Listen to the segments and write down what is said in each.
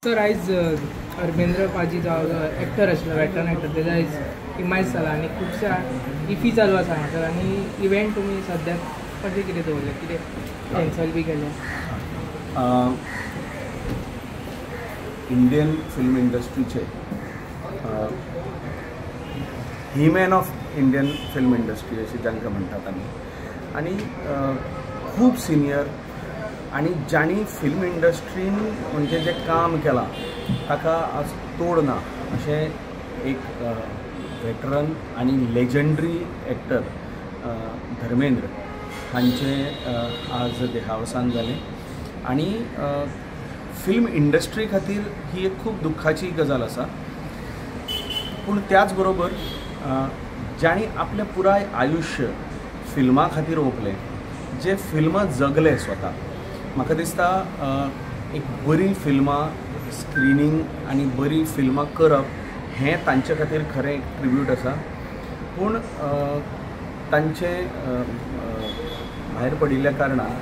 तर आयज धर्मेंद्र पाजी जो एक्टर आशिल्लो वेटरन एक्टर तेजो आयज इमायज जाला आनी खुबशा इफी चालू आसा हांगासर आनी इव्हेंट तुमी सद्याक कशें कितें दवरलें कितें कॅन्सल बी केलें? इंडियन फिल्म इंडस्ट्रीचे he-man of Indian film industry अशी जांकां म्हणटात आमी आनी खूब सिनियर आनी ज्यांनी फिल्म इंडस्ट्रीन म्हणजे जे काम केलां ताका आज तोड ना अशें एक वेटरन आनी लेजंडरी एक्टर धर्मेंद्र हांचे आज देहावसान जालें आनी फिल्म इंडस्ट्री खातीर ही एक खूब दुख्खाची गजाल आसा. पूण त्याच बरोबर ज्यांनी आपलें पुराय आयुश्य फिल्मा खातीर ओंपलें, जे फिल्म जगले स्वता, म्हाका दिसता एक बरी फिल्मां स्क्रिनींग आनी बरी फिल्मां करप हें तांचे खातीर खरें एक ट्रिब्यूट आसा. पूण तांचे भायर पडिल्ल्या कारणान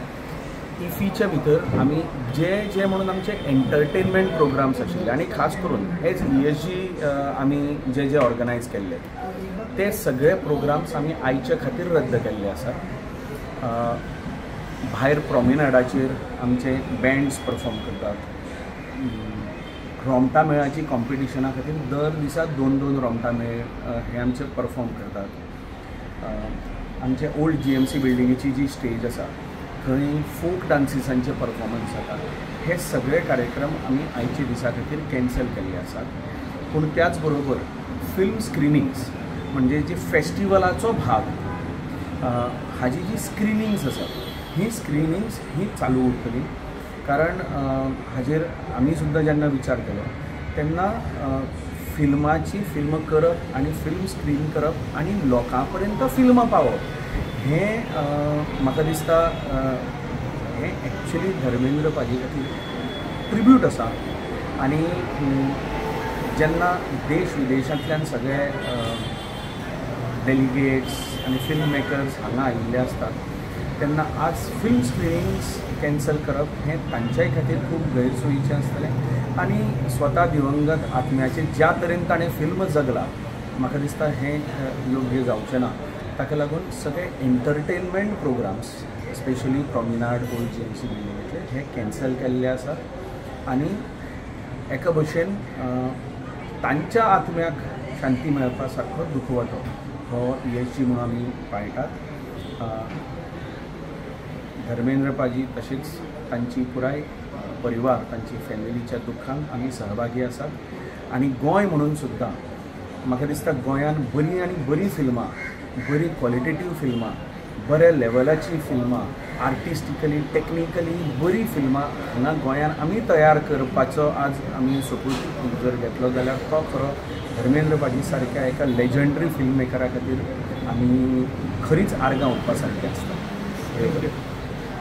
इफीच्या भितर आमी जे म्हणून आमचे एंटरटेनमेंट प्रोग्राम्स आशिल्ले आनी खास करून एज ESG आमी जे ऑर्गनायज केल्ले ते सगळे प्रोग्राम्स आमी आयचे खातीर रद्द केल्ले आसात. भायर प्रॉमिनाडाचेर आमचे बँड्स परफॉर्म करतात. रोमटा मेळाची कॉम्पिटिशना खातीर दर दिसा 2-2 रोमटा मेळ हे आमचे परफॉर्म करतात. आमचे ओल्ड GMC बिल्डिंगेची जी स्टेज आसा थंय फोक डान्सिसांचे परफॉर्मन्स जातात. हे सगळे कार्यक्रम आमी आयचे दिसा खातीर कॅन्सल केल्ले आसात. पूण त्याच बरोबर फिल्म स्क्रिनींग्स म्हणजे जी फेस्टिवलाचो भाग हाजी जी स्क्रिनींग्स आसात ही स्क्रिनींग्स ही चालू उरतली. कारण हाजेर आमी सुद्दां जेन्ना विचार केलो तेन्ना फिल्माची फिल्म करप आनी फिल्म स्क्रीन करप आनी लोकां पर्यंत फिल्मां पावप हें म्हाका दिसता हें एक्चुली धर्मेंद्र पाजी खातीर ट्रिब्यूट आसा. आनी जेन्ना देश विदेशांतल्यान सगळे डेलिगेट्स आनी फिल्म मेकर्स हांगा आयिल्ले आसतात तेन्ना आज फिल्म स्क्रिनींग्स कॅन्सल करप हें तांच्याय खातीर खूब गैरसोयीचें आसतलें. आनी स्वता दिवंगत आत्म्याचें ज्या तरेन ताणें फिल्म जगला म्हाका दिसता हें योग्य जावचें ना. ताका लागून सगळे entertainment programmes specially promenade old GMC बिल्डिंगेतले हे कॅन्सल केल्ले आसात. आनी एका भशेन तांच्या आत्म्याक शांती मेळपा सारको दुखवटो हो ESG म्हणून आमी पाळटात. धर्मेंद्र पाजी तशेंच तांची पुराय परिवार तांची फॅमिलीच्या दुख्खान आमी सहभागी आसात. आनी गोंय म्हणून सुद्दां म्हाका दिसता गोंयान बरी आनी बरी फिल्मां, बरी क्वॉलिटेटीव फिल्मां, बऱ्या लेवलाची फिल्मां, आर्टिस्टिकली टेक्निकली बरी फिल्मां हांगा गोंयान आमी तयार करपाचो आज आमी सपोज जर घेतलो जाल्यार तो खरो धर्मेंद्र पाजी सारक्या एका लेजंडरी फिल्म मेकरा खातीर आमी खरीच आर्गां ओंपपा सारकें आसता.